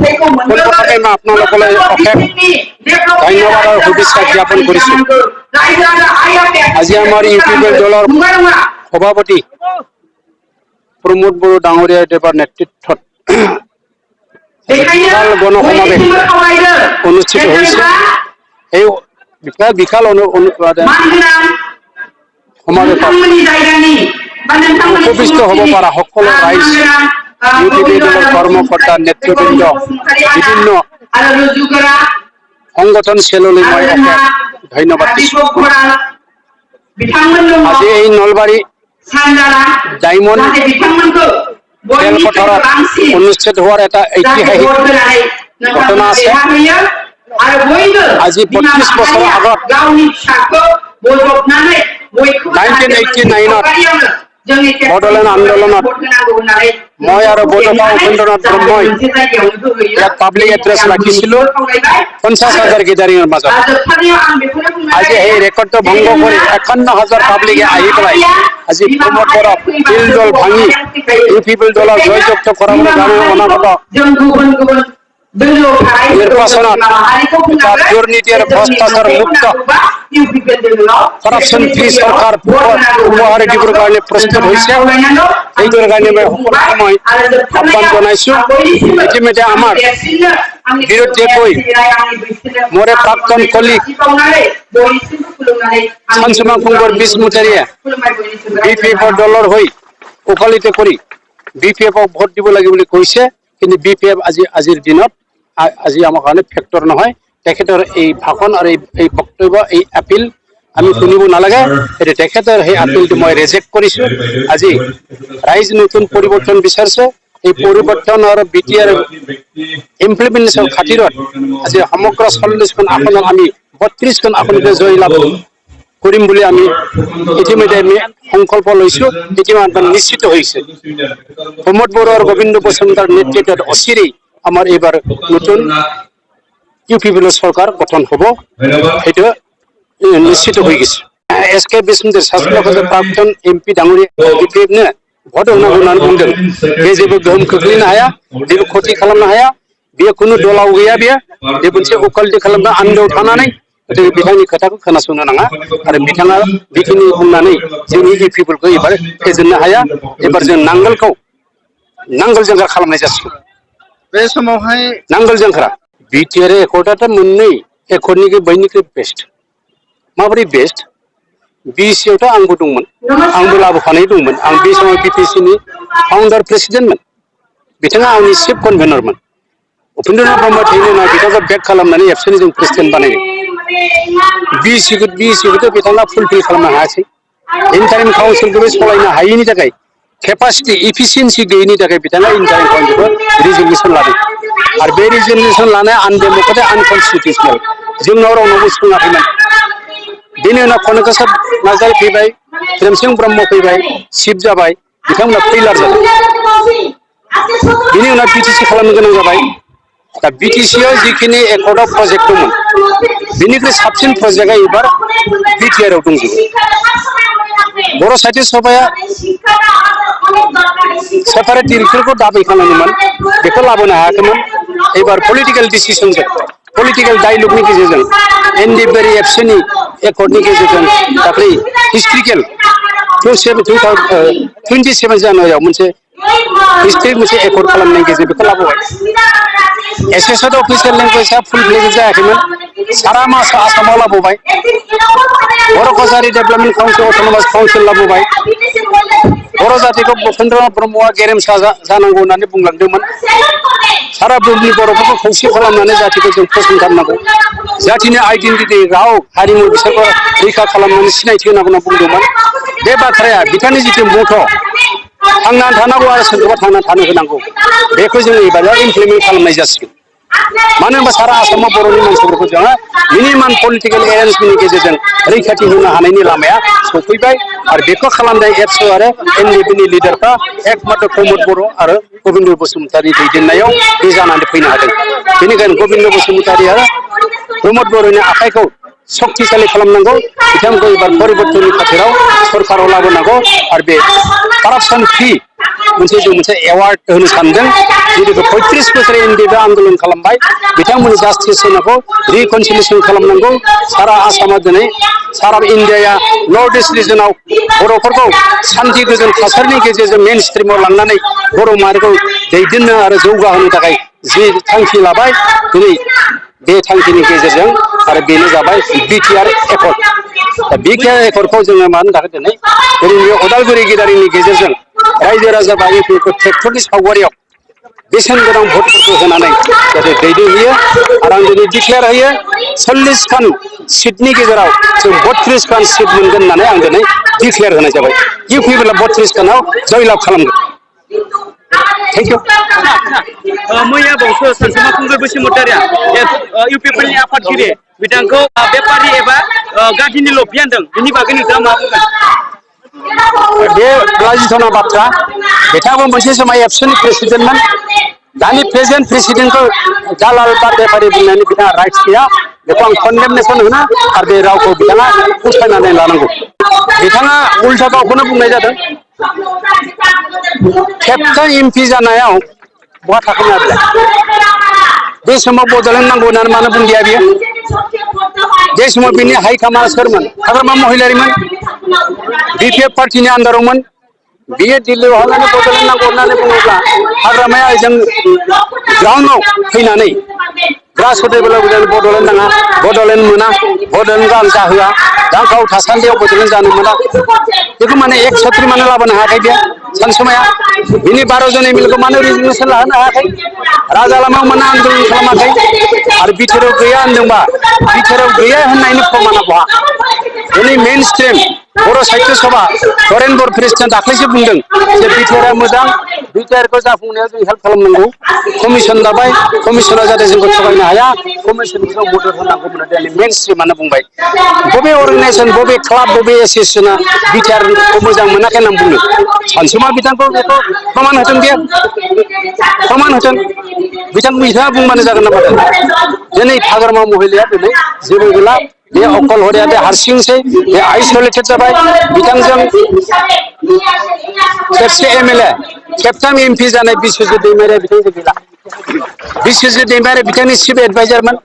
পোনপ্ৰথমে মই আপোনালোকলৈ অশেষ ধন্যবাদ আৰু শুভেচ্ছা জ্ঞাপন কৰিছোঁ। আজি আমাৰ ইউপিপিএল দলৰ সভাপতি প্ৰমোদ বড়ো ডাঙৰীয়া দেৱৰ নেতৃত্বত বিশাল গণসমাৱেশ অনুষ্ঠিত হৈছে। এই বিশাল সমাৱেশত উপবিষ্ট হ'ব পৰা সকলো ৰাইজ, ইউপিপি দলৰ কৰ্মকৰ্তা, নেতৃবৃন্দ, বিভিন্ন সংগঠন চেললৈ মই ধন্যবাদ দিছোঁ। আজি এই নলবাৰী ডায়মণ্ড খেলপথাৰত অনুষ্ঠিত হোৱাৰ এটা ঐতিহাসিক ঘটনা আছে। আজি ৩৫ বছৰ আগত 1989ত বড়োলেণ্ড আন্দোলনত মই আৰু বড়োফা উপেন্দ্ৰনাথ ব্ৰহ্মই ইয়াত পাব্লিক এড্ৰেছ ৰাখিছিলোঁ 50,000 গেদাৰিঙৰ মাজত। আজি সেই ৰেকৰ্ডটো ভংগ কৰি 51,000 পাব্লিকে আহি পেলাই আজি প্ৰমোদ বড়োক তিল দল ভাঙি ইউপিপিএল দলৰ জয়যুক্ত কৰাবলৈ কাৰণে অনাগত নিৰ্বাচনত এটা দুৰ্নীতি আৰু ভ্ৰষ্টাচাৰ মুক্ত কৰাপশ্যন ফ্ৰী চৰকাৰ উপহাৰ দিবৰ কাৰণে প্ৰস্তুত হৈছে। সেইটোৰ কাৰণে মই আহ্বান জনাইছোঁ। ইতিমধ্যে আমাৰ বিৰুদ্ধে কৈ মোৰে প্ৰাক্তন কলিগ শান্তমা কুংগৰ বিষ্ণুচাৰীয়ে বিপিএফৰ দলৰ হৈ ওকালিতে কৰি বিপিএফক ভোট দিব লাগে বুলি কৈছে। কিন্তু বিপিএফ আজিৰ দিনত আজি আমাৰ কাৰণে ফেক্টৰ নহয়। তেখেতৰ এই ভাষণ আৰু এই বক্তব্য, এই আপিল আমি শুনিব নালাগে। সেইটো তেখেতৰ সেই আপিলটো মই ৰিজেক্ট কৰিছোঁ। আজি ৰাইজ নতুন পৰিৱৰ্তন বিচাৰিছে। এই পৰিৱৰ্তনৰ বিটিআৰ ইমপ্লিমেণ্টেশ্যনৰ খাতিৰত আজি সমগ্ৰ 40খন আসনত আমি 32খন আসনতে জয়লাভ কৰিম বুলি আমি ইতিমধ্যে আমি সংকল্প লৈছোঁ। ইতিমধ্যে নিশ্চিত হৈছে। প্ৰমোদ বড়ো আৰু গোবিন্দ বসুমতাৰ নেতৃত্বত অচিৰেই আমাৰ এইবাৰ নতুন ইউপিপিএল চৰকাৰ গঠন হ'ব, সেইটো নিশ্চিত হৈ গৈছে। SK बिस्मुचर सासे प्राक्तन MP डांगरिया बिपिएफनो भट होनांगौ होननानै बुंदों। बे जेबो गोहोम खोख्लैनो हाया, जेबो खथि खालामनो हाया। बेयो खुनु दलाव गैया। बे मोनसे अकालति खालामना आन्दोआव थानानै बिथांनि खोथाखौ खोनासंनो नाङा आरो बिथाङा बेखिनि बुंनानै जोंनि इउपिपिएलखौ एबार फेजेननो हाया। एबार जों नांगोल जांख्रा खालामनाय जासिगोन। बे समावहाय नांगोल जांख्रा बिटिआर एकर्डआथ' मोननै एकर्डनिख्रुइ बयनिख्रुइ बेस्ट। माबोरै बेस्ट? बिसिआवथ' आंबो दंमोन, आंबो लाबोफानाय दंमोन। आं बे समाव बिटिसिनि फाउन्डार प्रेसिडेन्टमोन। बिथाङा आंनि चिफ कनभेनरमोन। उपेन्द्रनाथ ब्रह्म थैनो उनाव बिथांखौ बेक खालामनानै एबसुनि जों प्रेसिडेन्ट बानायदों। बिसिखौथ' बिथाङा फुलफिल खालामनो हायासै। इन्टारिम काउन्सिलखौबो सालायनो हायैनि थाखाय, केपासिटि इफिसियेन्सि गैयैनि थाखाय बिथाङा इन्टारिम काउन्सिलखौ रिजलिउसन लादों। आरो बे रिजलिउसन लानाया आनडेम'क्रेटिक आनकनस्टिटिउसनेल। जोंनाव रावनावबो सुङाखैमोन। बेनि उनाव कनकप्रसाद नार्जारी फैबाय, प्रेमसिं ब्रह्म फैबाय, चिफ जाबाय, बिथांमोना फेइलार जादों। बेनि उनाव बिटिसि खालामनो गोनां जाबाय। दा बिटिसिआव जिखिनि एकर्डआव प्रजेक्ट दंमोन, बिनिख्रुइ साबसिन प्रजेक्टआ एबार बिटिआरआव दंजोबो। बर' साहित्य सभाया सेपारेट डिरेक्टरखौ दाबि खालामदोंमोन, बेखौ लाबोनो हायाखैमोन। एबार पलिटिकेल डिसिसनजों, पलिटिकेल डायलगनि गेजेरजों, एनडिएफबि एबसुनि एकर्डनि गेजेरजों दाख्लै हिस्ट्रिकेल 27 जानुवारियाव मोनसे हिस्ट्रिक मोनसे एकर्ड खालामनायनि गेजेरजों बेखौ लाबोबाय। एसोसिएटेड अफिसियेल लेंगुवेजआ फुल फ्लेजेड जायाखैमोन, सारा मास आसामाव लाबोबाय। बर' कसारि डेभेलपमेन्ट काउन्सिल, अट'नमास काउन्सिल लाबोबाय। बर' जातिखौ उपेन्द्रनाथ ब्रह्मआ गेरेमसा जानांगौ होननानै बुंलांदोंमोन। सारा बुहुमनि बर'फोरखौ खौसे खालामनानै जातिखौ जों फसंथारनांगौ। जातिनि आइडेन्टिटि, राव, हारिमु बिसोरखौ रैखा खालामनानै सिनायथि होनांगौ होनना बुंदोंमोन। बे बाथ्राया बिथांनि जिथु मथ' थांनानै थानांगौ आरो सोरखौबा थांनानै थानो होनांगौ, बेखौ जों एबार इमप्लिमेन्ट खालामनाय जासिगोन। मानो होनबा सारा आसामाव बर'नि मानसिफोरखौ जोङो मिनिमाम पलिटिकेल एरेन्जमेन्टनि गेजेरजों रैखाथि होनो हानायनि लामाया सफैबाय। आरो बेखौ खालामनाय एबसु आरो एनडिएफबिनि लिडारफ्रा एकमात्र प्रमोद बड़ो आरो गोबिन्द बसुमतारी दैदेननायाव बे जानानै फैनो हादों। बेनिखायनो गोबिन्द बसुमतारी आरो प्रमोद बड़ोनि आखाइखौ सक्तिशालि खालामनांगौ बिथांमोनखौ एबार परिबर्तननि खाथिराव सरकाराव लाबोनांगौ आरो बे कारापसन फ्रि मोनसे एवार्ड होनो सानदों जिहेतु 35 बोसोर एनडिएफआ आन्दोलन खालामबाय बिथांमोननि जास्टिस होनांगौ रिकनसिलिएसन खालामनांगौ सारा आसामा दिनै सारा इन्डियाया नर्थ इस्ट रिजनाव बर'फोरखौ शान्ति गोजोन थासारिनि गेजेरजों मेन स्ट्रिमाव लांनानै बर' माहारिखौ दैदेननो आरो जौगाहोनो थाखाय जि थांखि लाबाय दिनै बे थांखिनि गेजेरजों आरो बेनो जाबाय बिटिआर एकर्ड दा बिटिआर एकर्डखौ जोङो मानो थाखाय दिनै ओरैनो उदालगुरि गिदारिनि गेजेरजों रायजो राजा बा इउपिखौ ट्रेक्टरनि सावगारियाव बेसेन गोनां भटफोरखौ होनानै जाहाथे दैदेनहैयो आरो आं दिनै डिक्लेयार होयो 40 खान सिटनि गेजेराव जों 32 खान सिट मोनगोन होननानै आं दिनै डिक्लेयार होनाय जाबाय इउपि बेला 32 खानाव जयलाभ खालामगोन थेंक इउ मैया बावसो सानसुमा खुंगुर बसुमतारिया इउपिएफनि आफादगिरि बिथांखौ बेपारि एबा गादिनि लफिया होनदों बिनि बागै नोंथाङा मा बुंगोन बे लाजिथावना बाथ्रा बिथाङाबो मोनसे समाव एबसुनि प्रेसिडेन्टमोन दानि प्रेजेन्ट प्रेसिडेन्टखौ दालाल बा बेपारि बुंनायनि बिथाङा राइट्स गैया बेखौ आं कन्डेमनेसन होनो आरो बे रावखौ बिथाङा उथायनानै लानांगौ बिथाङा उल्था गावखौनो बुंनाय जादों खेबथाम एमपि जानायाव बहा थाखोना बेलाय बे समाव बड'लेण्ड नांगौ होननानै मानो बुंदिया बियो बे समाव बिनि हाइकामान्डआ सोरमोन हाग्रामा महिलारिमोन बिपिएफ पार्टिनि आन्दारावमोन बियो दिल्लीयाव हांनानै बड'लेण्ड नांगौ होननानै बुङोब्ला हाग्रामाया जों ग्राउन्डआव फैनानै ग्रासरुट लेभेलाव बड'लेण्ड नाङा बड'लेण्ड मोना बड'लेण्डखौ आं जाहोआ दा गाव थासान्दियाव बड'लेण्ड जानो मोना बेखौ माने एक छत्री मानो लाबोनो हायाखै बे सानसुमाया बिनि 12 जन एमएलएखौ मानो रिजिगनेसन लाहोनो हायाखै राजा लामायाव मानो आन्दोलन खालामाखै आरो बिटिआरआव गैया होनदोंबा बिटिआरआव गैया होननायनि प्रमाणा बहा दिनै मेन स्ट्रिम बर' साहित्य सभा धरेन बर' प्रेसिडेन्ट दाख्लैसो बुंदों जे बिटिआरआ मोजां बिटिआरखौ जाफुंनायाव जों हेल्प खालामनांगौ कमिसन दाबाय कमिसना जाहाथे जोंखौ थगायनो हाया कमिसनखौ जों मदद होनांगौ होननानै मेन स्ट्रिमानो बुंबाय बबे अर्गानाइजेसन बबे क्लाब बबे एसोसिएसना बिटिआरखौ मोजां मोनाखै होननानै बुङो सानसुमा बिथांखौ बेखौ प्रमान होथों बेयो प्रमान होथों बिथाङा बुंबानो जागोन नामा दिनै हाग्रामा महिलाया दिनै जेबो गैला बे अकलहरिया बे हारसिंसै बे आइसोलेटेड जाबाय बिथांजों खेबसे एमएलए खेबथाम एमपि जानाय बिस्वजित दैमारिया बिथांजों गैला बिस्वजित दैमारिया बिथांनि चिफ एडभाइजारमोन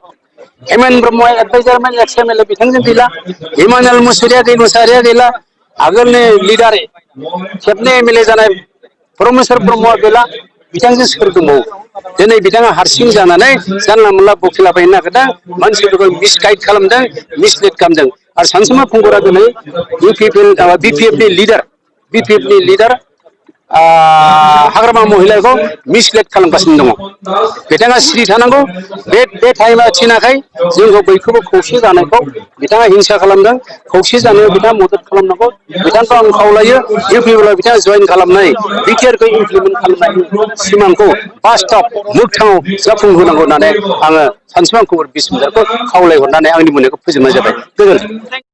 हेमेन ब्रह्मआ एडभाइजारमोन एक्स एमएलए बिथांजों गैला हिमाचल मुसाहारिया गैला आगोलनि लिडार खेबनै एमएलए जानाय परमेश्वर ब्रह्मआ गैला बिथांजों सोर दंबावो दिनै बिथाङा हारसिं जानानै जानला मोनला बखिलाबायनो नागिरदों मानसिफोरखौ मिसगाइड खालामदों मिसलिड खालामदों आरो सानसुमा खुंगुरा दिनै बिपिएफनि लिडार हाग्रामा महिलाखौ मिसलेट खालामगासिनो दङ बिथाङा सिरि थानांगौ बे टाइमा थिनाखै जोंखौ बयखौबो खौसे जानायखौ बिथाङा हिंसा खालामदों खौसे जानायाव बिथाङा मदद खालामनांगौ बिथांखौ आं खावलायो इउपिएफआव बिथाङा जयेन खालामनाय बिटिआरखौ इमप्लिमेन्ट खालामनायनि सिमांखौ बास्तब मोगथाङाव जाफुंहोनांगौ होननानै आङो सानसुमा खुंगुर बसुमतारिखौ खावलायहरनानै आंनि बुंनायखौ फोजोबनाय जाबाय गोजोन्थों।